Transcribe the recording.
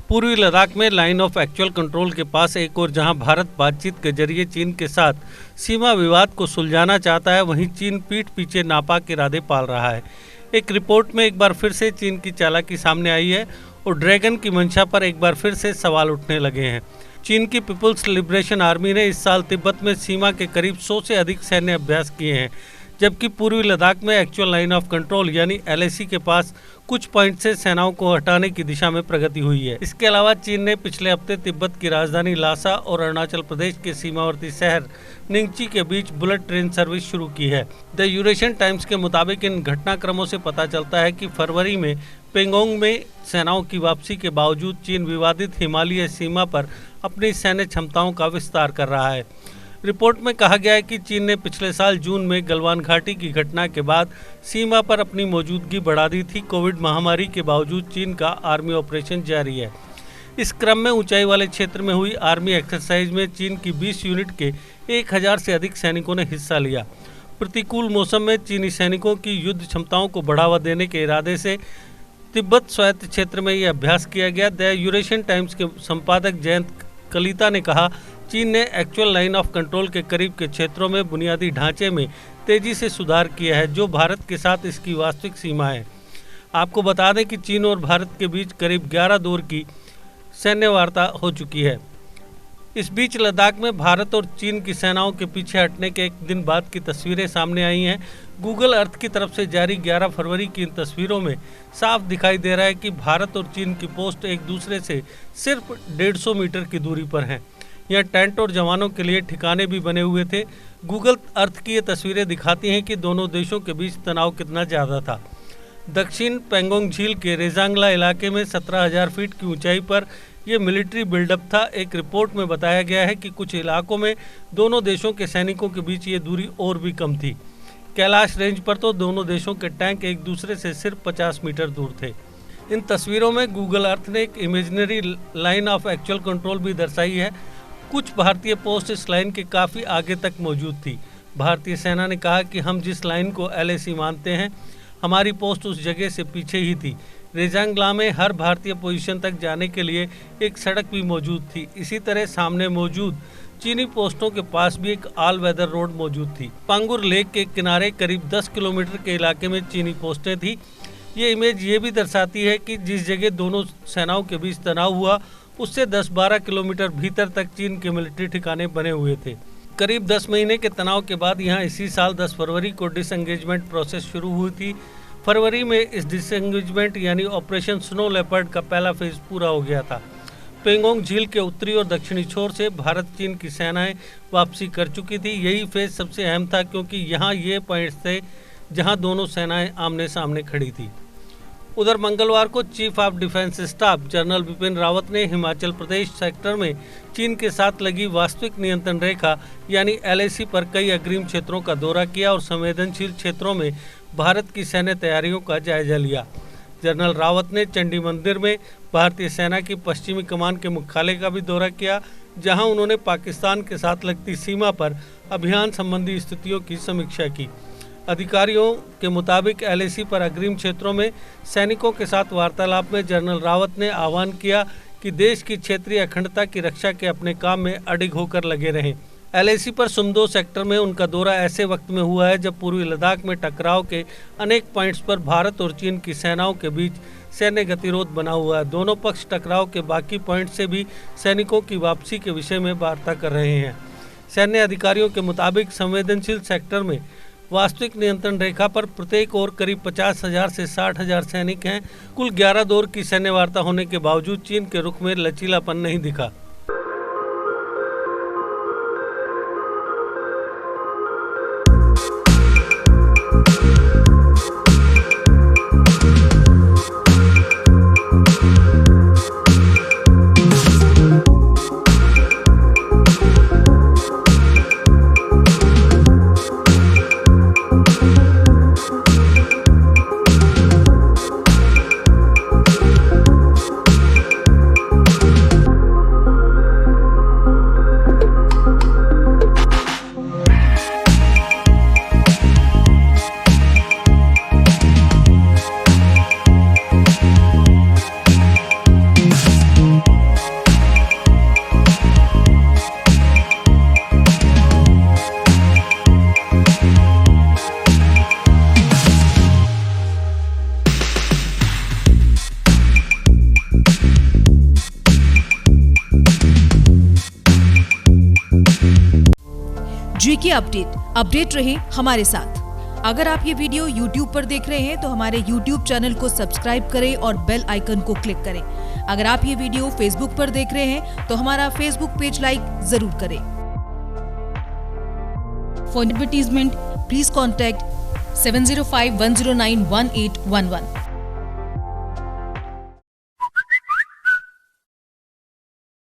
पूर्वी लद्दाख में line of actual control के पास एक और जहां भारत बातचीत के जरिए चीन के साथ सीमा विवाद को सुलझाना चाहता है, वहीं चीन पीठ पीछे नापाक इरादे पाल रहा है। एक रिपोर्ट में एक बार फिर से चीन की चालाकी सामने आई है और ड्रैगन की मंशा पर एक बार फिर से सवाल उठने लगे हैं। चीन की पीपुल्स लिबरेशन आर्मी ने इस साल तिब्बत में सीमा के करीब 100 से अधिक सैन्य अभ्यास किए हैं, जबकि पूर्वी लद्दाख में एक्चुअल लाइन ऑफ कंट्रोल यानी LAC के पास कुछ पॉइंट से सेनाओं को हटाने की दिशा में प्रगति हुई है। इसके अलावा चीन ने पिछले हफ्ते तिब्बत की राजधानी लासा और अरुणाचल प्रदेश के सीमावर्ती शहर निंगची के बीच बुलेट ट्रेन सर्विस शुरू की है। द यूरेशियन टाइम्स के मुताबिक इन घटनाक्रमों से पता चलता है कि फरवरी में पेंगोंग में सेनाओं की वापसी के बावजूद चीन विवादित हिमालयी सीमा पर अपनी सैन्य क्षमताओं का विस्तार कर रहा है। रिपोर्ट में कहा गया है कि चीन ने पिछले साल जून में गलवान घाटी की घटना के बाद सीमा पर अपनी मौजूदगी बढ़ा दी थी। कोविड महामारी के बावजूद चीन का आर्मी ऑपरेशन जारी है। इस क्रम में ऊंचाई वाले क्षेत्र में हुई आर्मी एक्सरसाइज में चीन की 20 यूनिट के 1000 से अधिक सैनिकों ने हिस्सा लिया। प्रतिकूल मौसम में चीनी सैनिकों की युद्ध क्षमताओं को बढ़ावा देने के इरादे से तिब्बत स्वायत्त क्षेत्र में यह अभ्यास किया गया। द यूरेशियन टाइम्स के संपादक जयंत कलिता ने कहा, चीन ने एक्चुअल लाइन ऑफ कंट्रोल के करीब के क्षेत्रों में बुनियादी ढांचे में तेजी से सुधार किया है, जो भारत के साथ इसकी वास्तविक सीमा है। आपको बता दें कि चीन और भारत के बीच करीब 11 दौर की सैन्य वार्ता हो चुकी है। इस बीच लद्दाख में भारत और चीन की सेनाओं के पीछे हटने के एक दिन बाद की तस्वीरें सामने आई हैं। गूगल अर्थ की तरफ से जारी 11 फरवरी की इन तस्वीरों में साफ दिखाई दे रहा है कि भारत और चीन की पोस्ट एक दूसरे से सिर्फ 150 मीटर की दूरी पर हैं। यहाँ टेंट और जवानों के लिए ठिकाने भी बने हुए थे। गूगल अर्थ की ये तस्वीरें दिखाती हैं कि दोनों देशों के बीच तनाव कितना ज़्यादा था। दक्षिण पेंगोंग झील के रेजांगला इलाके में 17,000 फीट की ऊंचाई पर यह मिलिट्री बिल्डअप था। एक रिपोर्ट में बताया गया है कि कुछ इलाकों में दोनों देशों के सैनिकों के बीच ये दूरी और भी कम थी। कैलाश रेंज पर तो दोनों देशों के टैंक एक दूसरे से सिर्फ 50 मीटर दूर थे। इन तस्वीरों में गूगल अर्थ ने एक imaginary line of actual control भी दर्शाई है। कुछ भारतीय पोस्ट इस लाइन के काफ़ी आगे तक मौजूद थी। भारतीय सेना ने कहा कि हम जिस लाइन को LAC मानते हैं, हमारी पोस्ट उस जगह से पीछे ही थी। रेजांगला में हर भारतीय पोजीशन तक जाने के लिए एक सड़क भी मौजूद थी। इसी तरह सामने मौजूद चीनी पोस्टों के पास भी एक ऑल वेदर रोड मौजूद थी। पांगुर लेक के किनारे करीब 10 किलोमीटर के इलाके में चीनी पोस्टें थी। ये इमेज ये भी दर्शाती है कि जिस जगह दोनों सेनाओं के बीच तनाव हुआ, उससे 10-12 किलोमीटर भीतर तक चीन के मिलिट्री ठिकाने बने हुए थे। करीब 10 महीने के तनाव के बाद यहाँ इसी साल 10 फरवरी को डिसएंगेजमेंट प्रोसेस शुरू हुई थी। फरवरी में इस डिसएंगेजमेंट यानी ऑपरेशन स्नो लेपर्ड का पहला फेज पूरा हो गया था। पेंगोंग झील के उत्तरी और दक्षिणी छोर से भारत चीन की सेनाएं वापसी कर चुकी थी। यही फेज सबसे अहम था, क्योंकि यहाँ ये पॉइंट्स थे जहाँ दोनों सेनाएं आमने सामने खड़ी थी। उधर मंगलवार को chief of defence staff general Bipin Rawat ने हिमाचल प्रदेश सेक्टर में चीन के साथ लगी वास्तविक नियंत्रण रेखा यानी LAC पर कई अग्रिम क्षेत्रों का दौरा किया और संवेदनशील क्षेत्रों में भारत की सैन्य तैयारियों का जायजा लिया। जनरल रावत ने चंडी मंदिर में भारतीय सेना की पश्चिमी कमान के मुख्यालय का भी दौरा किया, जहां उन्होंने पाकिस्तान के साथ लगती सीमा पर अभियान संबंधी स्थितियों की समीक्षा की। अधिकारियों के मुताबिक LAC पर अग्रिम क्षेत्रों में सैनिकों के साथ वार्तालाप में जनरल रावत ने आह्वान किया कि देश की क्षेत्रीय अखंडता की रक्षा के अपने काम में अडिग होकर लगे रहें। LAC पर सुमदो सेक्टर में उनका दौरा ऐसे वक्त में हुआ है जब पूर्वी लद्दाख में टकराव के अनेक पॉइंट्स पर भारत और चीन की सेनाओं के बीच सैन्य गतिरोध बना हुआ है। दोनों पक्ष टकराव के बाकी पॉइंट से भी सैनिकों की वापसी के विषय में वार्ता कर रहे हैं। सैन्य अधिकारियों के मुताबिक संवेदनशील सेक्टर में वास्तविक नियंत्रण रेखा पर प्रत्येक ओर करीब 50,000 से 60,000 सैनिक हैं। कुल 11 दौर की सैन्य वार्ता होने के बावजूद चीन के रुख में लचीलापन नहीं दिखा। देखिए अपडेट रहे हमारे साथ। अगर आप ये वीडियो YouTube पर देख रहे हैं तो हमारे YouTube चैनल को सब्सक्राइब करें और बेल आइकन को क्लिक करें। अगर आप ये वीडियो Facebook पर देख रहे हैं तो हमारा Facebook पेज लाइक जरूर करें। For advertisement please contact 705-109-1811।